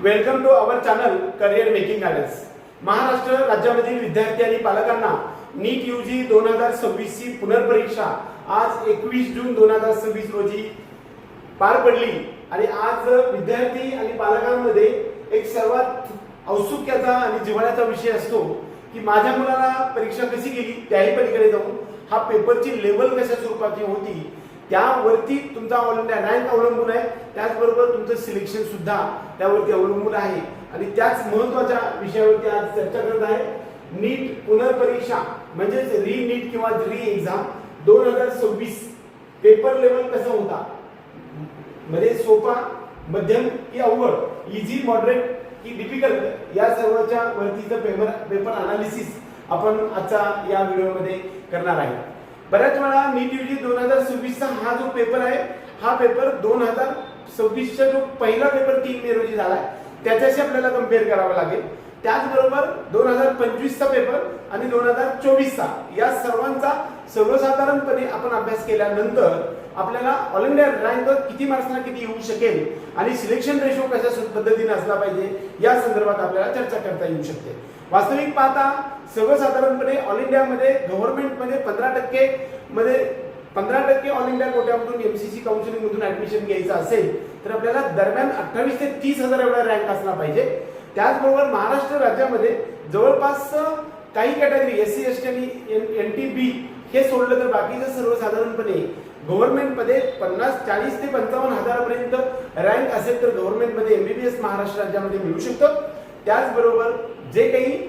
Welcome to our channel career making guidance. Maharashtra राज्यामधील विद्यार्थी आणि पालकांना नीट यूजी 2026 ची पुनर्परीक्षा आज 21 जून 2026 रोजी पार पडली आणि आज विद्यार्थी आणि पालकांमध्ये एक सर्वात औत्सुक्याचा आणि जिव्हाळ्याचा विषय असतो की माझ्या मुलाला परीक्षा कशी गेली, त्याही पलीकडे जाऊन हा पेपरची लेवल कशा स्वरूपाची होती त्यावरती तुमचा ऑल इंडिया रँक अवलंबून आहे, त्याचबरोबर तुमचं सिलेक्शन सुद्धा त्यावरती अवलंबून आहे। आणि त्याच महत्त्वाच्या विषयावरती आज चर्चा करत आहे। नीट पुनर्परीक्षा म्हणजेच री नीट किंवा री एक्झाम 2026 पेपर लेवल कसा होता, म्हणजे सोपा, मध्यम की अवघड, इझी, मॉडरेट की डिफिकल्ट, या सर्वच्या वरतीचं पेपर अनालिसिस आपण आजचा या व्हिडिओमध्ये करणार आहे। बऱ्याच वेळा नीट यूजी 2026 चा हा जो पेपर आहे, हा पेपर 2026 चा जो पहिला पेपर 3 मे रोजी झालाय त्याच्याशी आपल्याला कंपेअर करावा लागेल। त्याचबरोबर 2025 चा पेपर आणि 2024 चा या सर्वांचा सर्वसाधारणपणे आपण अभ्यास केल्यानंतर आपल्याला ऑल इंडिया रँक किती मार्क्सना किती येऊ शकेल आणि सिलेक्शन रेशो कशा पद्धतीने असला पाहिजे या संदर्भात आपल्याला चर्चा करता येऊ शकते। वास्तविक पाहता सर्वसाधारणपणे ऑल इंडियामध्ये गव्हर्नमेंटमध्ये 15% ऑल इंडिया कोट्यामधून एमसीसी काउन्सिलिंग मधून ऍडमिशन घ्यायचं असेल तर आपल्याला दरम्यान 28 ते 30 हजार एवढा रँक असला पाहिजे। त्याचबरोबर महाराष्ट्र राज्यामध्ये जवळपास काही कॅटेगरी एससी एसटी आणि एनटीबी हे सोडलं तर बाकीचं सर्वसाधारणपणे गव्हर्नमेंटमध्ये 40 ते 55 हजारापर्यंत रँक असेल तर गव्हर्नमेंटमध्ये एमबीबीएस महाराष्ट्र राज्यामध्ये मिळू शकतं। त्याचबरोबर जे काही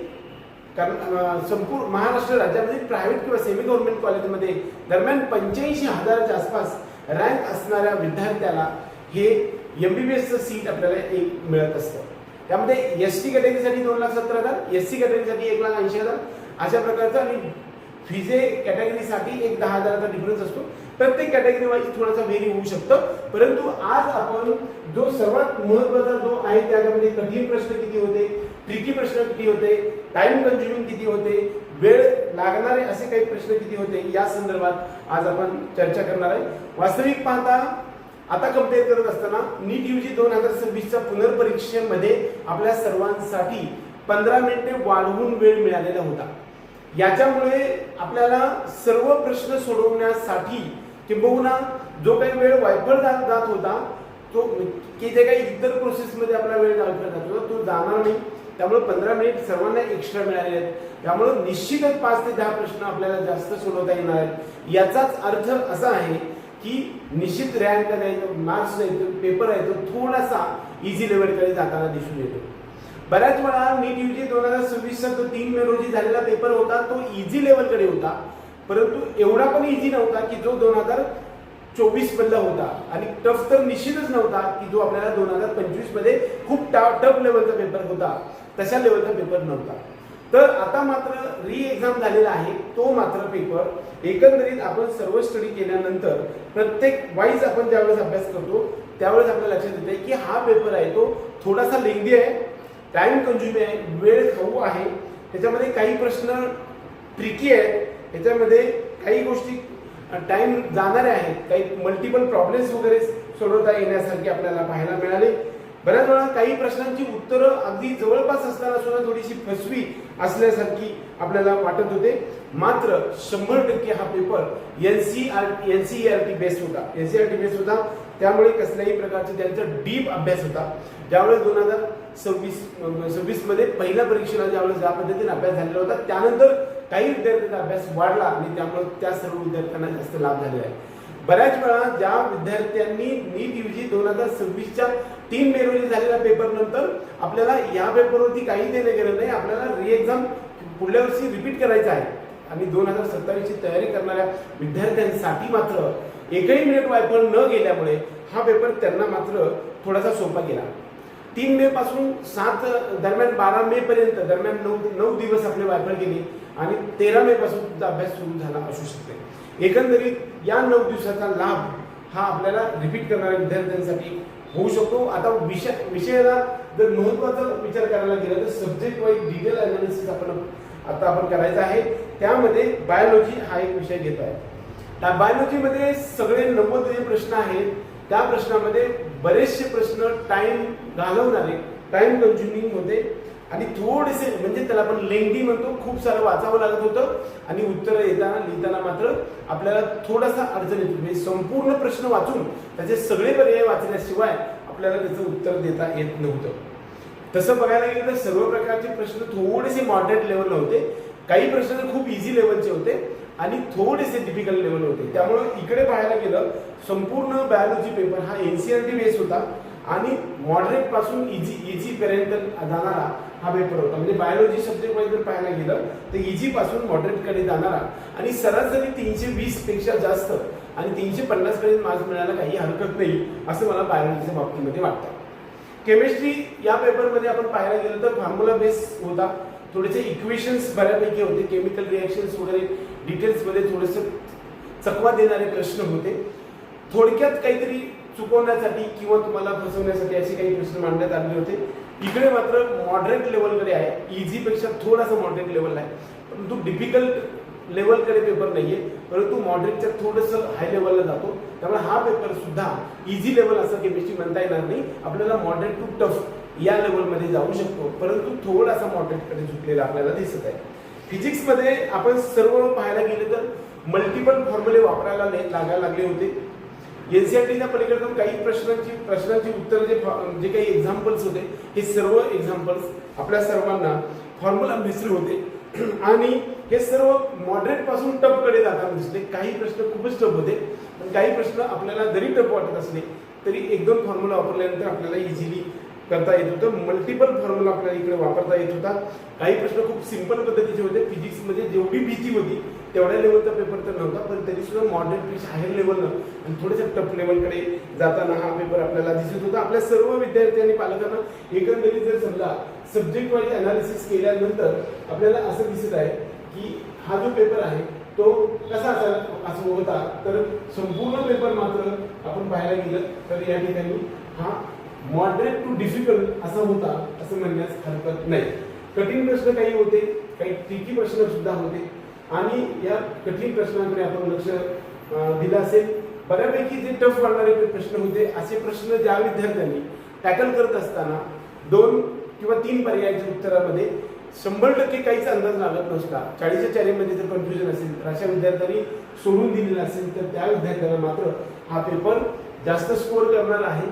संपूर्ण महाराष्ट्र राज्यामध्ये प्रायव्हेट किंवा सेमी गव्हर्नमेंट कॉलेजमध्ये दरम्यान 85 हजाराच्या आसपास रँक असणाऱ्या विद्यार्थ्याला हे एमबीबीएसचं सीट आपल्याला एक मिळत असतं। त्यामध्ये एसटी कॅटेगरीसाठी 2,70,000, एससी कॅटेगरीसाठी 1,80,000 अशा प्रकारचं, आणि फिजे कॅटेगरीसाठी 10,000चा डिफरन्स असतो। प्रत्येक कॅटेगरी वाईज थोडासा व्हेरी होऊ शकतं, परंतु आज आपण जो सर्वात महत्त्वाचा जो आहे त्यामध्ये कठीण प्रश्न किती होते, ट्रिकी प्रश्न किती होते, टाइम कन्झ्युमिंग किती होते, वेळ लागणारे असे काही प्रश्न किती होते या संदर्भात आज आपण चर्चा करणार आहे। वास्तविक पाहता आता कंपेअर करत असताना नीट यूजी 2026 च्या पुनर्परीक्षेमध्ये आपल्या सर्वांसाठी 15 मिनिटे वाढवून वेळ मिळालेला होता। याच्यामुळे आपल्याला सर्व प्रश्न सोडवण्यासाठी किंबहुना जो काही वेळ वायफळ जात होता तो की जे काही इतर प्रोसेसमध्ये आपला वेळ वायफळ जात होता तो जाणार नाही। त्यामुळे 15 मिनिट सर्वांना एक्स्ट्रा मिळाले आहेत। त्यामुळे निश्चितच 5 ते 10 प्रश्न आपल्याला जास्त सोडवता येणार आहेत। याचाच अर्थ असा आहे की निश्चित रँक मार्क्स पेपर आहे तो थोडासा इझी लेवलकडे जाताना दिसून येतो। बऱ्याच वेळा नीट यूजी 2026 चा जो 3 मे रोजी झालेला पेपर होता तो इझी लेवलकडे होता, परंतु एवढा पण इझी नव्हता की जो 2024 मधला होता, आणि टफ तर निश्चितच नव्हता की जो आपल्याला 2025 मध्ये खूप टफ लेवलचा पेपर होता, तशा लेवलचा पेपर नव्हता। तर आता मात्र री एक्झाम झालेला आहे, तो मात्र पेपर एकंदरीत आपण सर्व स्टडी केल्यानंतर प्रत्येक वाईज आपण ज्यावेळेस अभ्यास करतो त्यावेळेस आपल्याला लक्षात येते की हा पेपर आहे तो थोडासा लेंदी आहे, टाइम कन्झ्युमिंग आहे, वेळ खाऊ आहे, त्याच्यामध्ये काही प्रश्न ट्रिकी आहेत, त्याच्यामध्ये काही गोष्टी टाइम जाणारे आहेत, काही मल्टिपल प्रॉब्लेम्स वगैरे सोडवता येण्यासारखे आपल्याला पाहायला मिळाले। बऱ्याच वेळा काही प्रश्नांची उत्तरं अगदी जवळपास असताना सुद्धा थोडीशी फसवी असल्यासारखी आपल्याला वाटत होते। मात्र 100% हा पेपर एनसीईआरटी बेस्ड होता, एनसीईआरटी बेस्ड होता, त्यामुळे कसल्याही प्रकारचा त्यांचा डीप अभ्यास होता। ज्यावेळेस 2026 मध्ये पहिल्या परीक्षेला ज्यावेळेस ज्या पद्धतीने अभ्यास झालेला होता त्यानंतर काही विद्यार्थ्यांचा अभ्यास वाढला आणि त्यामुळे त्या सर्व विद्यार्थ्यांना जास्त लाभ झालेला आहे। बऱ्याच वेळा ज्या विद्यार्थ्यांनी नीट यूजी 2026 च्या 3 मे रोजी झालेल्या पेपर नंतर आपल्याला या पेपरवरती काही देणे गरज नाही, आपल्याला री एक्झाम पुढल्या वर्षी रिपीट करायचं आहे, आणि 2027 ची तयारी करणाऱ्या विद्यार्थ्यांसाठी मात्र एकही मिनिट वायफळ न गेल्यामुळे हा पेपर त्यांना मात्र थोडासा सोपा गेला। 3 मे पासून 7 दरम्यान 12 मे पर्यंत दरम्यान 9 दिवस आपले वायफळ गेले आणि 13 मे पासून तुमचा अभ्यास सुरू झाला असू शकते। एकंदरीत या 9 दिवसाचा लाभ हा आपल्याला रिपीट करणाऱ्या विद्यार्थ्यांसाठी होऊ शकतो। आता विषयाला जर महत्त्वाचा विचार करायला गेला तर सब्जेक्ट वाईज डिटेल अनालिसिस आपण करायचा आहे। त्यामध्ये बायोलॉजी हा एक विषय घेत आहे। त्या बायोलॉजीमध्ये सगळे 90 जे प्रश्न आहेत त्या प्रश्नामध्ये बरेचसे प्रश्न टाइम घालवणारे टाइम कन्झ्युमिंग होते आणि थोडेसे म्हणजे त्याला आपण लेंदी म्हणतो, खूप सारं वाचावं लागत होतं आणि उत्तरं लिहिताना मात्र आपल्याला थोडासा अडचण येत होती. म्हणजे संपूर्ण प्रश्न वाचून त्याचे सगळे पर्याय वाचल्याशिवाय आपल्याला त्याचं उत्तर देता येत नव्हतं. तसं बघायला गेलं तर सर्व प्रकारचे प्रश्न थोडेसे मॉडरेट लेवलला होते, काही प्रश्न तर खूप इझी लेवलचे होते आणि थोडेसे डिफिकल्ट लेवल होते. त्यामुळे इकडे पाहायला गेलं संपूर्ण बायोलॉजी पेपर हा एनसीईआरटी बेस होता आणि मॉडरेट पासून इझी पर्यंत जाणारा हा पेपर होता. म्हणजे बायोलॉजी सब्जेक्ट वाईज जर पाहायला गेलं तर इझी पासून मॉडरेट कडे जाणारा आणि सरासरी 320 पेक्षा जास्त आणि 350 पर्यंत मार्क्स मिळायला काही हरकत नाही असं मला बायोलॉजीच्या बाबतीमध्ये वाटतं. केमिस्ट्री या पेपरमध्ये आपण पाहायला गेलं तर फॉर्म्युला बेस होता, थोडेसे इक्वेशन्स बऱ्यापैकी होते, केमिकल रिएक्शन्स वगैरे डिटेल्समध्ये थोडेसे चकवा देणारे प्रश्न होते. थोडक्यात काहीतरी चुकवण्यासाठी किंवा तुम्हाला फसवण्यासाठी असे काही प्रश्न मांडण्यात आले होते. इकडे मात्र मॉडरेट लेवलकडे आहे, इझीपेक्षा थोडासा मॉडरेट लेवल आहे, परंतु डिफिकल्ट लेवलकडे पेपर नाहीये, परंतु मॉडरेटच्या थोडंसं हाय लेवलला जातो. त्यामुळे हा पेपर सुद्धा इझी लेवल असं केमिस्ट्री म्हणता येणार नाही, आपल्याला मॉडरेट टू टफ या लेवलमध्ये जाऊ शकतो, परंतु थोडासा मॉडरेटकडे झुकलेला आपल्याला दिसत आहे. फिजिक्समध्ये आपण सर्व पाहायला गेले तर मल्टिपल फॉर्म्युले वापरायला लागायला लागले होते. एनसीईआरटीच्या पलीकडून काही प्रश्नांची उत्तर जे काही एक्झाम्पल्स होते हे सर्व एक्झाम्पल्स आपल्या सर्वांना फॉर्म्युला बेस्ड होते आणि हे सर्व मॉडरेट पासून टफ कडे जाताना दिसले. काही प्रश्न खूपच टफ होते, पण काही प्रश्न आपल्याला जरी टफ वाटत असले तरी एक दोन फॉर्म्युला वापरल्यानंतर आपल्याला इझिली करता येत होतं. मल्टिपल फॉर्म्युला आपल्याला इकडे वापरता येत होता. काही प्रश्न खूप सिंपल पद्धतीचे होते. फिजिक्समध्ये जेवढी भीती होती तेवढ्या लेवलचा पेपर तर नव्हता, पण तरी सुद्धा मॉडरेटपेक्षा हायर लेवलनं आणि थोड्याशा टफ लेवलकडे जाताना हा पेपर आपल्याला दिसत होता. आपल्या सर्व विद्यार्थी आणि पालकांना एकंदरीत जर समजा सब्जेक्ट वाईज अनालिसिस केल्यानंतर आपल्याला असं दिसत आहे की हा जो पेपर आहे तो कसा असं होता, तर संपूर्ण पेपर मात्र आपण पाहायला गेलं तर या ठिकाणी हा मॉडरेट टू डिफिकल्ट असा होता असं म्हणण्यास हरकत नाही. कठीण प्रश्न काही होते, काही ट्रिकी प्रश्न सुद्धा होते आणि या कठीण प्रश्नांकडे आपण लक्ष दिलं असेल. बऱ्यापैकी जे टफ वाढणारे प्रश्न होते असे प्रश्न ज्या विद्यार्थ्यांनी टॅकल करत असताना 2 किंवा 3 पर्यायाच्या उत्तरामध्ये 100% काहीच अंदाज लागत नसला, 40च्या चारीमध्ये जर कन्फ्युजन असेल तर अशा विद्यार्थ्यांनी सोडून दिलेला असेल तर त्या विद्यार्थ्यांना मात्र हा पेपर जास्त स्कोअर करणार आहे.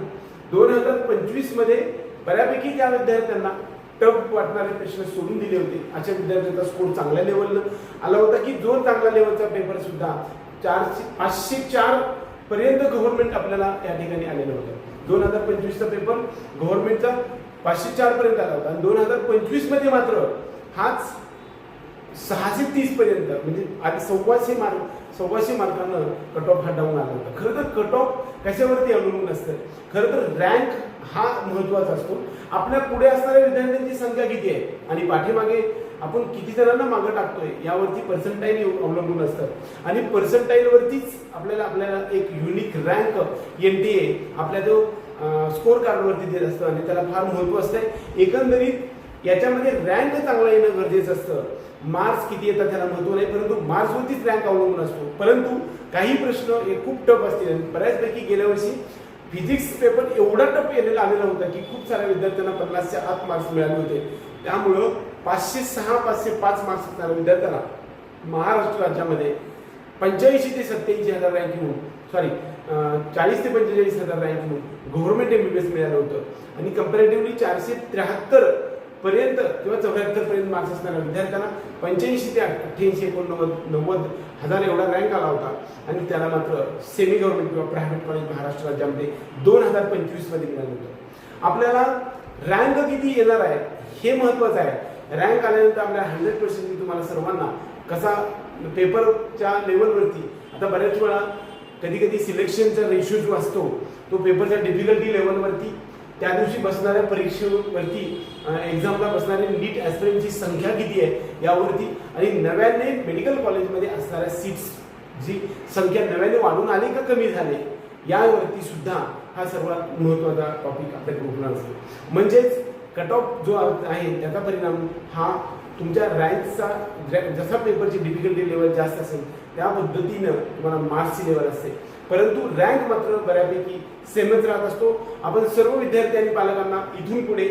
2025 मध्ये बऱ्यापैकी ज्या विद्यार्थ्यांना टफ वाटणारे प्रश्न सोडून दिले होते अशा विद्यार्थ्यांचा स्कोर चांगल्या लेवलला आला होता की जो चांगला लेवलचा पेपर सुद्धा 504 पर्यंत गव्हर्नमेंट आपल्याला या ठिकाणी आलेलं होतं. 2025चा पेपर गव्हर्नमेंटचा 504 पर्यंत आला होता आणि 2025 मध्ये मात्र हाच 630 पर्यंत म्हणजे आधी 1,400 मार्कांना कट ऑफ हा डाऊन आला होता. खरं तर कट ऑफ कशावरती अवलंबून असतं, खरं तर रँक हा महत्वाचा असतो. आपल्या पुढे असणाऱ्या विद्यार्थ्यांची संख्या किती आहे आणि पाठीमागे आपण किती जणांना मागे टाकतोय यावरती पर्सेंटाईल अवलंबून असतात आणि पर्सेंटाईलवरतीच आपल्याला एक युनिक रँक एनटीए आपल्या जो स्कोर कार्डवरती देत असतं आणि त्याला फार महत्व असतं. एकंदरीत याच्यामध्ये रँक चांगला येणं गरजेचं असतं. मार्क्स किती येतात त्याला महत्व नाही, परंतु मार्क्सवरतीच रँक अवलंबून असतो. परंतु काही प्रश्न हे खूप टफ असतील. बऱ्याचपैकी गेल्या वर्षी फिजिक्स पेपर एवढा टफ आलेला होता की खूप साऱ्या विद्यार्थ्यांना 50च्या आत मार्क्स मिळाले होते. त्यामुळं 506 505 मार्क्स असणाऱ्या विद्यार्थ्यांना महाराष्ट्र राज्यामध्ये 85 ते 87 हजार रँक येऊन 40 ते 45 हजार रँक येऊन गव्हर्नमेंट MBBS मिळालं होतं आणि कंपॅरेटिव्हली 473 पर्यंत किंवा 74 पर्यंत मार्क्स असणाऱ्या विद्यार्थ्यांना 85 ते 88 89 हजार एवढा रँक आला होता आणि त्याला मात्र सेमी गव्हर्नमेंट किंवा प्रायव्हेट कॉलेज महाराष्ट्र राज्यामध्ये 2025 मध्ये मिळालं होतं. आपल्याला रँक किती येणार आहे हे महत्वाचं आहे. रँक आल्यानंतर आपल्याला 100% मी तुम्हाला सर्वांना कसा पेपरच्या लेवलवरती आता बऱ्याच वेळा कधी सिलेक्शनचा रेशो जो असतो तो पेपरच्या डिफिकल्टी लेवलवरती त्या दिवशी बसणाऱ्या परीक्षेवरती एक्झामला बसणारे नीट ॲस्पिरंटची संख्या किती आहे यावरती आणि नव्याने मेडिकल कॉलेजमध्ये असणाऱ्या सीट्स जी संख्या नव्याने वाढून आली का कमी झाले यावरती सुद्धा हा सर्वात महत्त्वाचा टॉपिक आपल्याकडे उपलब्ध असतो. म्हणजेच कट ऑफ जो आहे त्याचा परिणाम हा तुमच्या रँकचा जसा पेपरची डिफिकल्टी लेवल जास्त असेल त्या पद्धतीनं तुम्हाला मार्क्सची लेवल असते, परंतु रँक मात्र बऱ्यापैकी सेमच राहत असतो. आपण सर्व विद्यार्थी आणि पालकांना इथून पुढे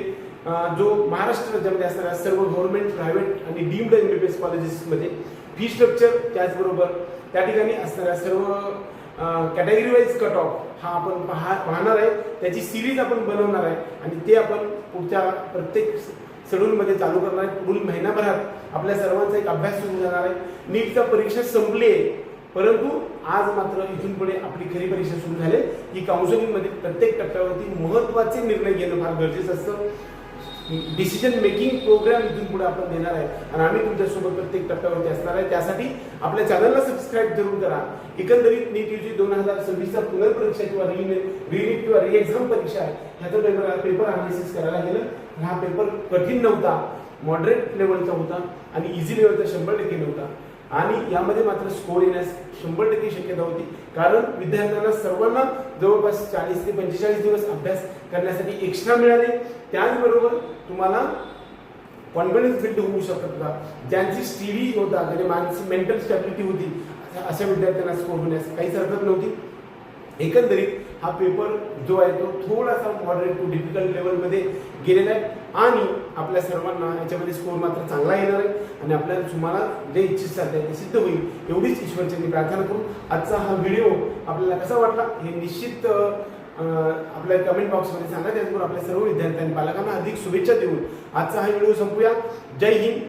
जो महाराष्ट्र राज्यामध्ये असणाऱ्या सर्व गव्हर्नमेंट, प्रायव्हेट आणि डीम्ड MBBS कॉलेजेसमध्ये फी स्ट्रक्चर, त्याचबरोबर त्या ठिकाणी असणाऱ्या सर्व कॅटेगरी वाईज कट ऑफ हा आपण पाहणार आहे. त्याची सिरीज आपण बनवणार आहे आणि ते आपण पुढच्या प्रत्येक शेड्यूलमध्ये चालू करणार आहे. पुढील महिनाभरात आपल्या सर्वांचा एक अभ्यास सुरू झाणार आहे. नीटचा परीक्षा संपली आहे, परंतु आज मात्र इथून पुढे आपली खरी परीक्षा सुरू झाली की काउन्सिलिंगमध्ये प्रत्येक टप्प्यावरती महत्त्वाचे निर्णय घेणं फार गरजेचं असतं. डिसिजन मेकिंग प्रोग्राम इथून पुढे आपण देणार आहे आणि आम्ही तुमच्यासोबत प्रत्येक टप्प्यावरती असणार आहे. त्यासाठी आपल्या चॅनलला सबस्क्राईब जरूर करा. एकंदरीत नीट UG 2026चा पुनर्परीक्षा किंवा रीनीट किंवा री एक्झाम परीक्षा आहे ह्याचा पेपर अनालिसिस करायला गेलं. हा पेपर कठीण नव्हता, मॉडरेट लेवलचा होता आणि इझी लेवलचा 100% नव्हता आणि यामध्ये मात्र स्कोर येण्यास 100% शक्यता होती. कारण विद्यार्थ्यांना सर्वांना जवळपास 40 ते 45 दिवस अभ्यास करण्यासाठी एक्स्ट्रा मिळाले. त्याचबरोबर तुम्हाला कॉन्फिडन्स बिल्ड होऊ शकत होता. ज्यांची स्टडी होता, ज्यांची मानसिक मेंटल स्टॅबिलिटी होती, अशा विद्यार्थ्यांना स्कोर होण्यास काहीच हरकत नव्हती. एकंदरीत हा पेपर जो आहे तो थोडासा मॉडरेट टू डिफिकल्ट लेवलमध्ये गेलेला आहे आणि आपल्या सर्वांना याच्यामध्ये स्कोर मात्र चांगला येणार आहे आणि आपल्याला तुम्हाला जे इच्छित साध्य आहे ते सिद्ध होईल एवढीच ईश्वरचरणी प्रार्थना करून आजचा हा व्हिडिओ आपल्याला कसा वाटला हे निश्चित आपल्या कमेंट बॉक्समध्ये सांगा. त्याचबरोबर आपल्या सर्व विद्यार्थ्यांनी पालकांना अधिक शुभेच्छा देऊन आजचा हा व्हिडिओ संपूया. जय हिंद.